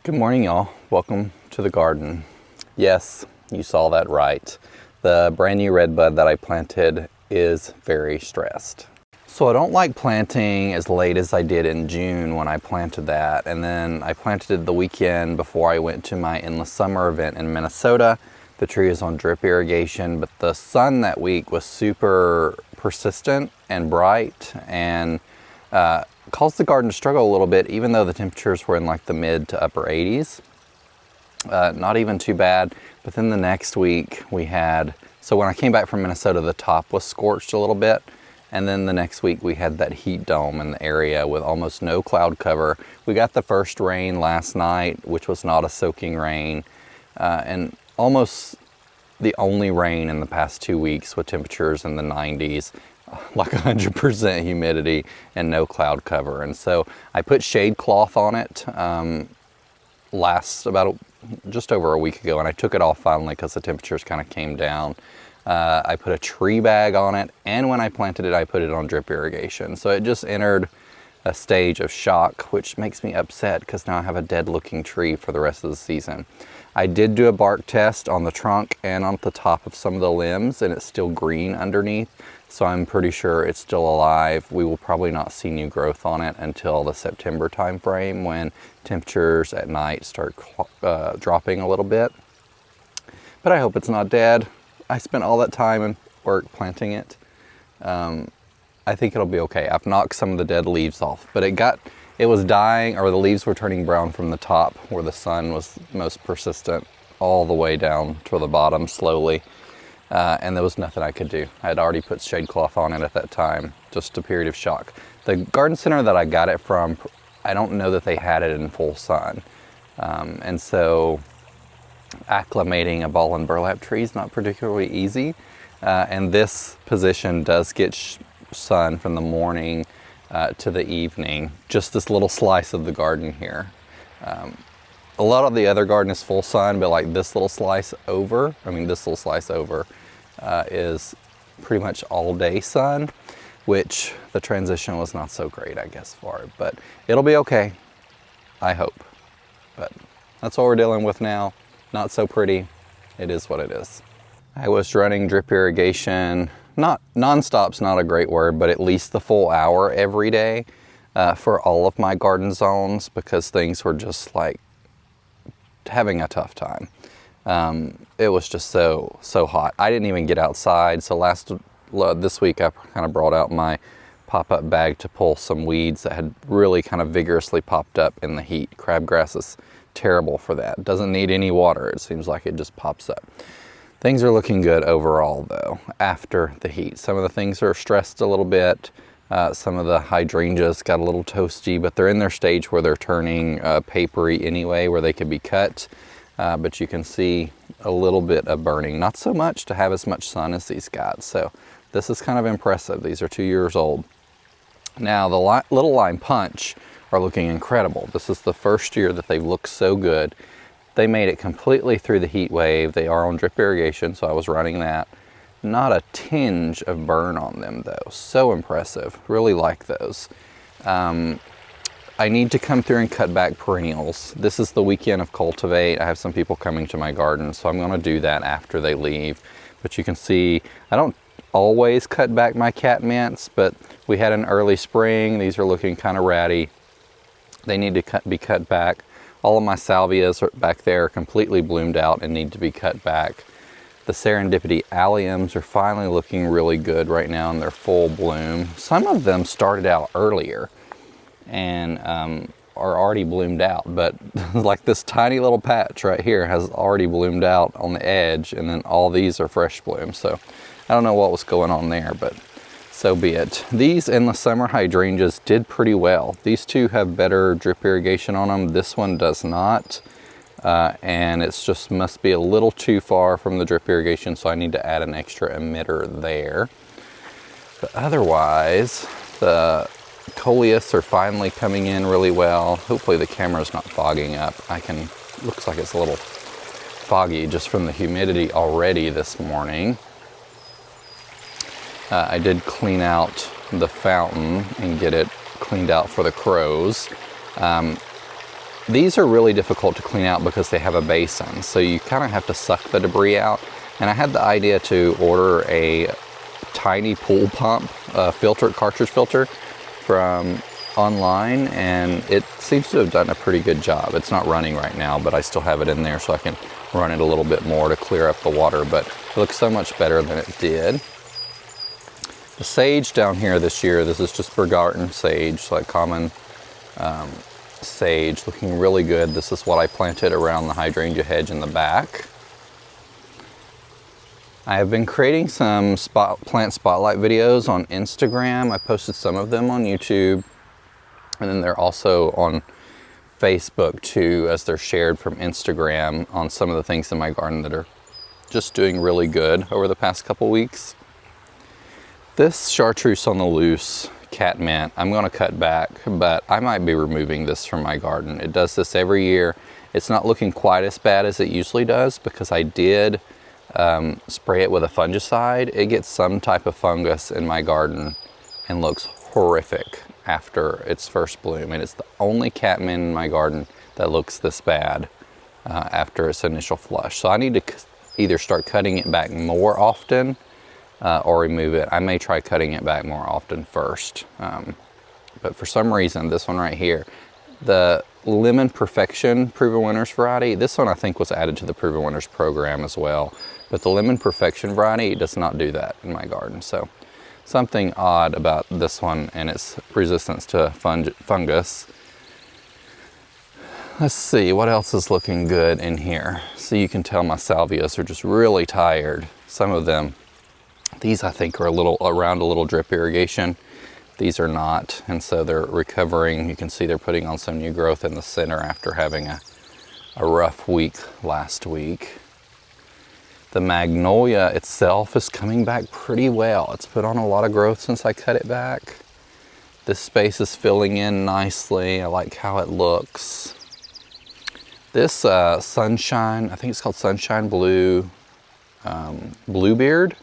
Good morning, y'all. Welcome to the garden. Yes, you saw that right. The brand new Redbud that I planted is very stressed. So I don't like planting as late as I did in June when I planted that. And then I planted it the weekend before I went to my endless summer event in Minnesota. The tree is on drip irrigation, but the sun that week was super persistent and bright and caused the garden to struggle a little bit, even though the temperatures were in like the mid to upper 80s. Not even too bad. But then the next week we had, so when I came back from Minnesota, the top was scorched a little bit. And then the next week we had that heat dome in the area with almost no cloud cover. We got the first rain last night, which was not a soaking rain, and almost the only rain in the past 2 weeks with temperatures in the 90s. Like 100% humidity and no cloud cover. And so I put shade cloth on it just over a week ago, and I took it off finally because the temperatures kind of came down. I put a tree bag on it, and when I planted it, I put it on drip irrigation. So it just entered a stage of shock, which makes me upset because now I have a dead looking tree for the rest of the season. I did do a bark test on the trunk and on the top of some of the limbs, and it's still green underneath. So I'm pretty sure it's still alive. We will probably not see new growth on it until the September time frame, when temperatures at night start dropping a little bit. But I hope it's not dead. I spent all that time and work planting it. I think it'll be okay. I've knocked some of the dead leaves off, but it was dying, or the leaves were turning brown from the top where the sun was most persistent, all the way down to the bottom slowly. And there was nothing I could do. I had already put shade cloth on it at that time, just a period of shock. The garden center that I got it from, I don't know that they had it in full sun. And so acclimating a ball and burlap tree is not particularly easy. And this position does get sun from the morning to the evening, just this little slice of the garden here. A lot of the other garden is full sun, but like this little slice over, is pretty much all day sun, which the transition was not so great, I guess, for it. But it'll be okay, I hope. But that's what we're dealing with now. Not so pretty. It is what it is. I was running drip irrigation, not non-stop's not a great word, but at least the full hour every day for all of my garden zones, because things were just like having a tough time. It was just so hot. I didn't even get outside. So this week I kind of brought out my pop-up bag to pull some weeds that had really kind of vigorously popped up in the heat. Crabgrass is terrible for that. It doesn't need any water. It seems like it just pops up. Things are looking good overall though after the heat. Some of the things are stressed a little bit. Some of the hydrangeas got a little toasty, but they're in their stage where they're turning papery anyway, where they could be cut. But you can see a little bit of burning. Not so much to have as much sun as these got. So this is kind of impressive. These are 2 years old. Now the Little Lime Punch are looking incredible. This is the first year that they've looked so good. They made it completely through the heat wave. They are on drip irrigation, so I was running that. Not a tinge of burn on them though. So impressive. Really like those. I need to come through and cut back perennials. This is the weekend of Cultivate. I have some people coming to my garden, so I'm gonna do that after they leave. But you can see, I don't always cut back my Catmints, but we had an early spring. These are looking kind of ratty. They need to be cut back. All of my salvias are back there completely bloomed out and need to be cut back. The Serendipity alliums are finally looking really good right now in their full bloom. Some of them started out earlier and are already bloomed out, but like this tiny little patch right here has already bloomed out on the edge, and then all these are fresh bloom. So I don't know what was going on there, but so be it. These endless summer hydrangeas did pretty well. These two have better drip irrigation on them. This one does not. And it's just must be a little too far from the drip irrigation, so I need to add an extra emitter there. But otherwise, the coleus are finally coming in really well. Hopefully the camera's not fogging up. Looks like it's a little foggy just from the humidity already this morning. I did clean out the fountain and get it cleaned out for the crows. these are really difficult to clean out because they have a basin, so you kind of have to suck the debris out. And I had the idea to order a tiny pool pump filter, cartridge filter from online, and it seems to have done a pretty good job. It's not running right now, but I still have it in there so I can run it a little bit more to clear up the water, but it looks so much better than it did. The sage down here this year, this is just Bergarten sage, like common sage, looking really good. This is what I planted around the hydrangea hedge in the back. I have been creating some plant spotlight videos on Instagram. I posted some of them on YouTube, and then they're also on Facebook too, as they're shared from Instagram on some of the things in my garden that are just doing really good over the past couple weeks. This Chartreuse on the loose Catmint, I'm going to cut back, but I might be removing this from my garden. It does this every year. It's not looking quite as bad as it usually does because I did spray it with a fungicide. It gets some type of fungus in my garden and looks horrific after its first bloom. And it's the only Catmint in my garden that looks this bad after its initial flush. So I need to either start cutting it back more often or remove it. I may try cutting it back more often first. But for some reason, this one right here, the Lemon Perfection Proven Winners variety, this one I think was added to the Proven Winners program as well. But the Lemon Perfection variety does not do that in my garden. So something odd about this one and its resistance to fungus. Let's see, what else is looking good in here? So you can tell my salvias are just really tired. Some of them, these I think are around a little drip irrigation. These are not, and so they're recovering. You can see they're putting on some new growth in the center after having a rough week last week. The magnolia itself is coming back pretty well. It's put on a lot of growth since I cut it back. This space is filling in nicely. I like how it looks. This sunshine, I think it's called Sunshine Blue, Bluebeard,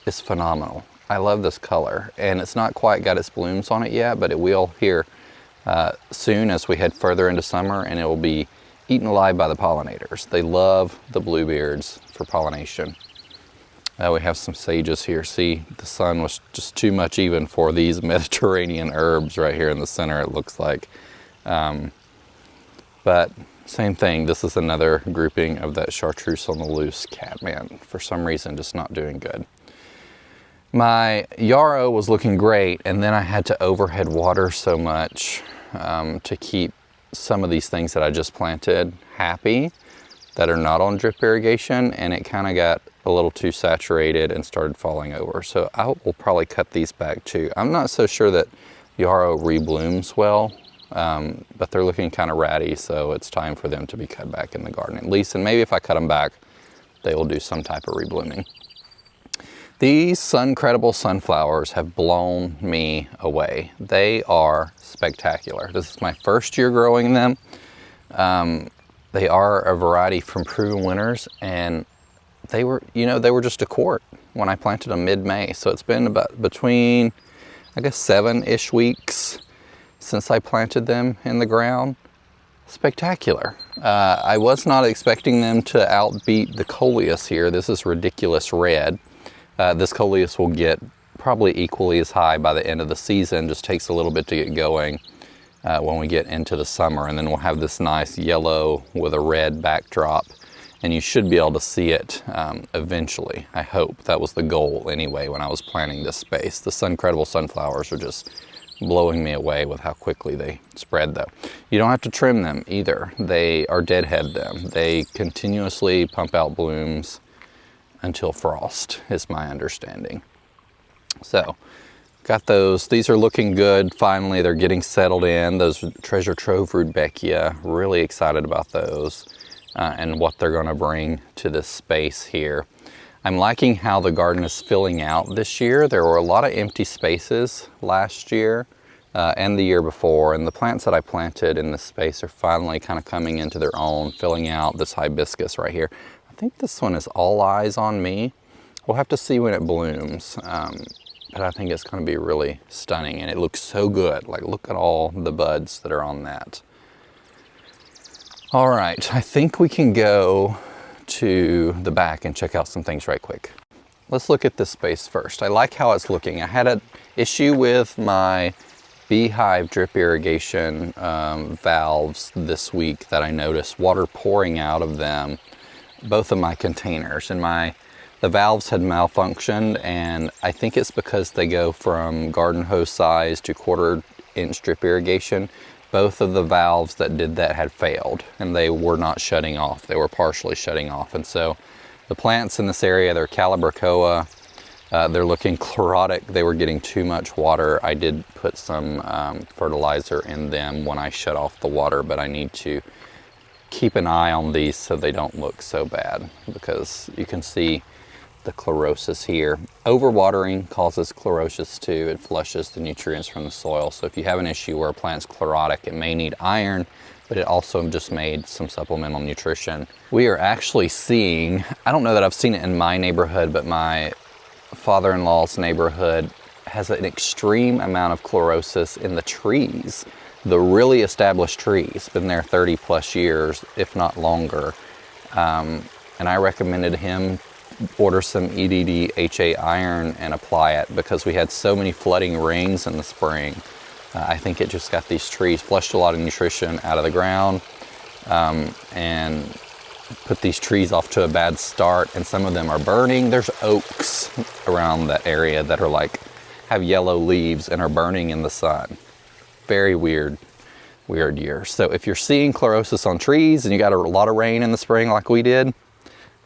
is phenomenal. I love this color, and it's not quite got its blooms on it yet, but it will here soon as we head further into summer, and it will be eaten alive by the pollinators. They love the bluebeards for pollination. We have some sages here. See, the sun was just too much even for these Mediterranean herbs right here in the center, it looks like. But same thing, this is another grouping of that Chartreuse on the loose Catmint. For some reason, just not doing good. My yarrow was looking great, and then I had to overhead water so much to keep some of these things that I just planted happy that are not on drip irrigation, and it kind of got a little too saturated and started falling over. So I will probably cut these back too. I'm not so sure that yarrow reblooms well, but they're looking kind of ratty, so it's time for them to be cut back in the garden at least, and maybe if I cut them back, they will do some type of reblooming. These Suncredible sunflowers have blown me away. They are spectacular. This is my first year growing them. They are a variety from Proven Winners, and they were just a quart when I planted them mid-May. So it's been about between, I guess, 7-ish weeks since I planted them in the ground. Spectacular. I was not expecting them to outbeat the Coleus here. This is Ridiculous Red. This Coleus will get probably equally as high by the end of the season. Just takes a little bit to get going when we get into the summer, and then we'll have this nice yellow with a red backdrop, and you should be able to see it eventually. I hope. That was the goal anyway when I was planning this space. The Suncredible sunflowers are just blowing me away with how quickly they spread though. You don't have to trim them either. They are deadhead them. They continuously pump out blooms until frost, is my understanding. So, got those. These are looking good. Finally, they're getting settled in. Those Treasure Trove Rudbeckia, really excited about those and what they're going to bring to this space here. I'm liking how the garden is filling out this year. There were a lot of empty spaces last year and the year before, and the plants that I planted in this space are finally kind of coming into their own, filling out. This hibiscus right here. I think this one is All Eyes on Me. We'll have to see when it blooms, but I think it's going to be really stunning, and it looks so good. Like, look at all the buds that are on that. All right, I think we can go to the back and check out some things right quick. Let's look at this space first. I like how it's looking. I had an issue with my B-hyve drip irrigation valves this week that I noticed water pouring out of them, both of my containers, and the valves had malfunctioned, and I think it's because they go from garden hose size to 1/4 inch drip irrigation. Both of the valves that did that had failed, and they were not shutting off. They were partially shutting off, and so the plants in this area, they're 𝗩𝗓𝗘𝗧𝗦. They're looking chlorotic. They were getting too much water. I did put some fertilizer in them when I shut off the water, but I need to keep an eye on these so they don't look so bad, because you can see the chlorosis here. Overwatering causes chlorosis too. It flushes the nutrients from the soil. So if you have an issue where a plant's chlorotic, it may need iron, but it also just made some supplemental nutrition. We are actually seeing, I don't know that I've seen it in my neighborhood, but my father-in-law's neighborhood has an extreme amount of chlorosis in the trees. The really established trees, been there 30 plus years, if not longer. And I recommended him order some 𝗖𝗢𝗘𝗢𝗢𝗘𝗢 iron and apply it, because we had so many flooding rains in the spring. I think it just got these trees, flushed a lot of nutrition out of the ground, and put these trees off to a bad start, and some of them are burning. There's oaks around that area that are like, have yellow leaves and are burning in the sun. Very weird year. So if you're seeing chlorosis on trees and you got a lot of rain in the spring like we did,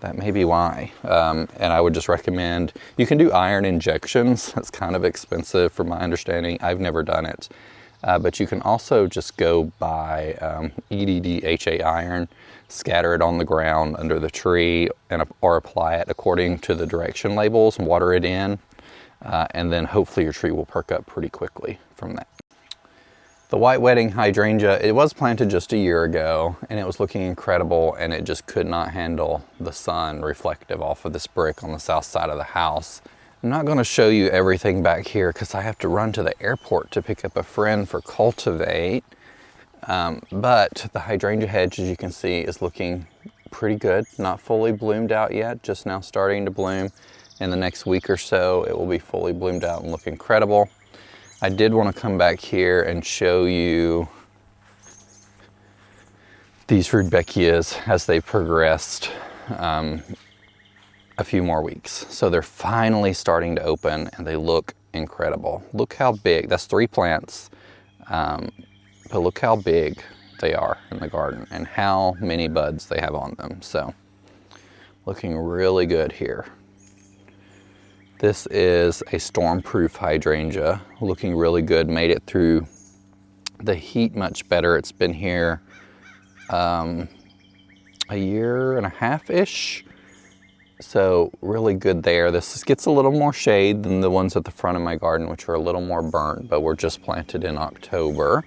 that may be why. And I would just recommend, you can do iron injections. It's kind of expensive from my understanding. I've never done it. But you can also just go buy 𝗖𝗢𝗘𝗢𝗢𝗘𝗢 iron, scatter it on the ground under the tree, or apply it according to the direction labels and water it in. And then hopefully your tree will perk up pretty quickly from that. The white wedding hydrangea, it was planted just a year ago, and it was looking incredible, and it just could not handle the sun reflective off of this brick on the south side of the house. I'm not going to show you everything back here because I have to run to the airport to pick up a friend for cultivate. But the hydrangea hedge, as you can see, is looking pretty good. Not fully bloomed out yet, just now starting to bloom. In the next week or so, it will be fully bloomed out and look incredible. I did want to come back here and show you these Rudbeckias as they progressed a few more weeks. So they're finally starting to open and they look incredible. Look how big, that's 3 plants, but look how big they are in the garden and how many buds they have on them. So looking really good here. This is a storm-proof hydrangea, looking really good. Made it through the heat much better. It's been here a 1.5 years-ish, so really good there. This gets a little more shade than the ones at the front of my garden, which are a little more burnt, but were just planted in October.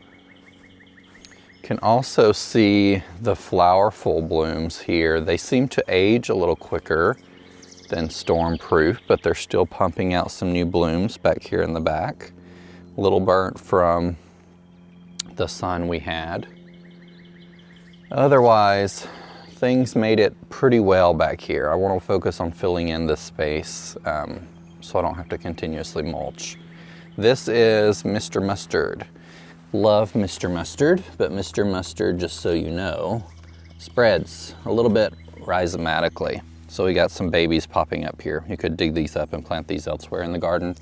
Can also see the flower full blooms here. They seem to age a little quicker than storm-proof, but they're still pumping out some new blooms back here in the back. A little burnt from the sun we had. Otherwise, things made it pretty well back here. I want to focus on filling in this space so I don't have to continuously mulch. This is Mr. Mustard. Love Mr. Mustard, but Mr. Mustard, just so you know, spreads a little bit rhizomatically. So we got some babies popping up here. You could dig these up and plant these elsewhere in the garden.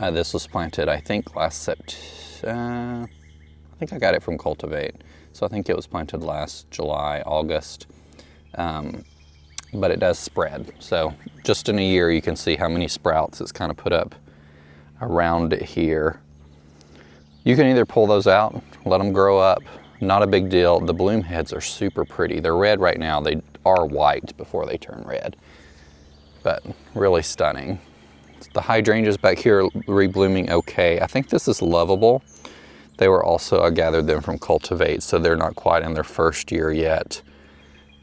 This was planted, I think, last September. I think I got it from Cultivate. So I think it was planted last July, August. But it does spread. So just in a year, you can see how many sprouts it's kind of put up around it here. You can either pull those out, let them grow up. Not a big deal. The bloom heads are super pretty. They're red right now. They are white before they turn red, but really stunning. The hydrangeas back here are reblooming okay. I think this is lovable. They were also, I gathered them from Cultivate, so they're not quite in their first year yet.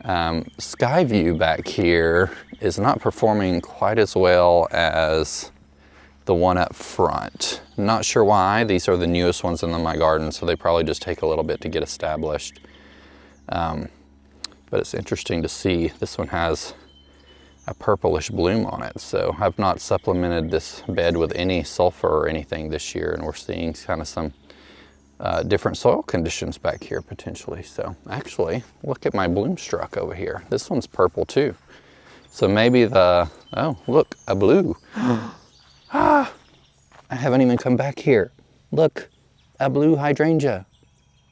Skyview back here is not performing quite as well as the one up front. Not sure why. These are the newest ones in my garden, so they probably just take a little bit to get established. but it's interesting to see this one has a purplish bloom on it. So I've not supplemented this bed with any sulfur or anything this year, and we're seeing kind of some different soil conditions back here potentially. So actually, look at my bloom struck over here. This one's purple too. So maybe oh, look, a blue. I haven't even come back here. Look, a blue hydrangea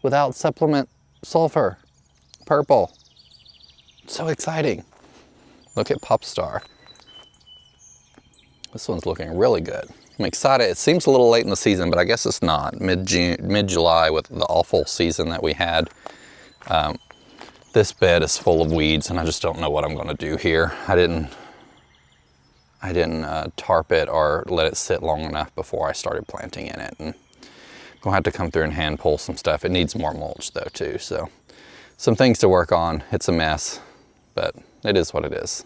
without supplement sulfur, purple. So exciting. Look at Popstar. This one's looking really good. I'm excited. It seems a little late in the season, but I guess it's not. Mid-June, mid-July with the awful season that we had. This bed is full of weeds and I just don't know what I'm gonna do here. I didn't tarp it or let it sit long enough before I started planting in it. And I'm gonna have to come through and hand pull some stuff. It needs more mulch though too, so some things to work on. It's a mess, but it is what it is.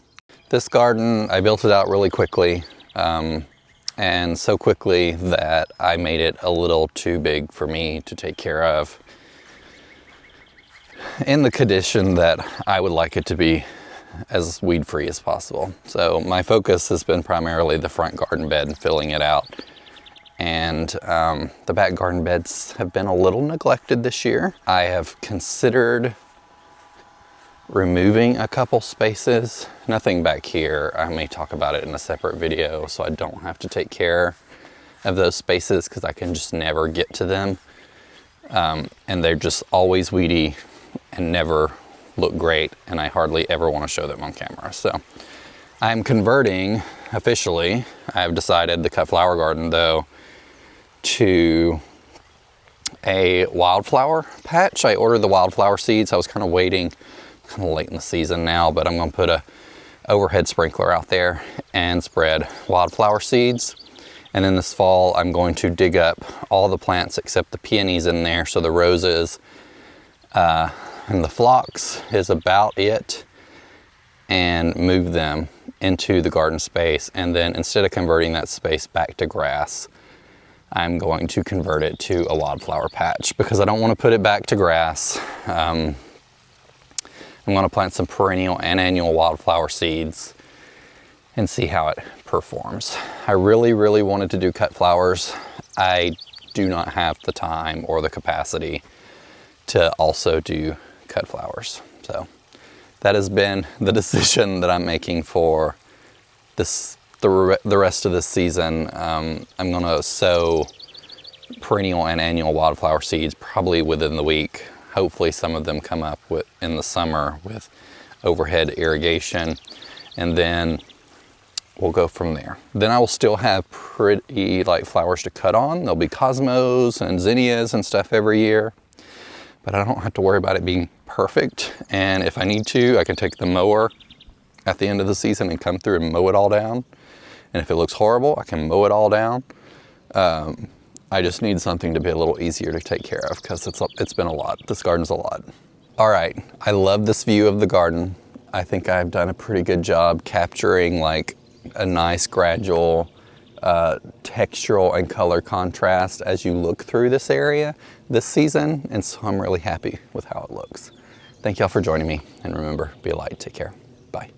This garden, I built it out really quickly, and so quickly that I made it a little too big for me to take care of in the condition that I would like it to be as weed-free as possible. So my focus has been primarily the front garden bed and filling it out. And the back garden beds have been a little neglected this year. I have considered removing a couple spaces. Nothing back here. I may talk about it in a separate video so I don't have to take care of those spaces because I can just never get to them. And they're just always weedy and never look great, and I hardly ever want to show them on camera. So I'm converting officially. I've decided the cut flower garden though to a wildflower patch. I ordered the wildflower seeds. I was kind of waiting, kind of late in the season now, but I'm going to put a overhead sprinkler out there and spread wildflower seeds. And then this fall, I'm going to dig up all the plants except the peonies in there. So the roses and the phlox is about it, and move them into the garden space. And then instead of converting that space back to grass, I'm going to convert it to a wildflower patch because I don't want to put it back to grass. I'm going to plant some perennial and annual wildflower seeds and see how it performs. I really, really wanted to do cut flowers. I do not have the time or the capacity to also do cut flowers. So that has been the decision that I'm making for this, the rest of this season. I'm gonna sow perennial and annual wildflower seeds probably within the week. Hopefully some of them come up in the summer with overhead irrigation, and then we'll go from there. Then I will still have pretty light flowers to cut on. There'll be cosmos and zinnias and stuff every year, but I don't have to worry about it being perfect. And if I need to, I can take the mower at the end of the season and come through and mow it all down. And if it looks horrible, I can mow it all down. I just need something to be a little easier to take care of because it's been a lot. This garden's a lot. All right, I love this view of the garden. I think I've done a pretty good job capturing like a nice gradual textural and color contrast as you look through this area this season. And so I'm really happy with how it looks. Thank y'all for joining me. And remember, be a light, take care. Bye.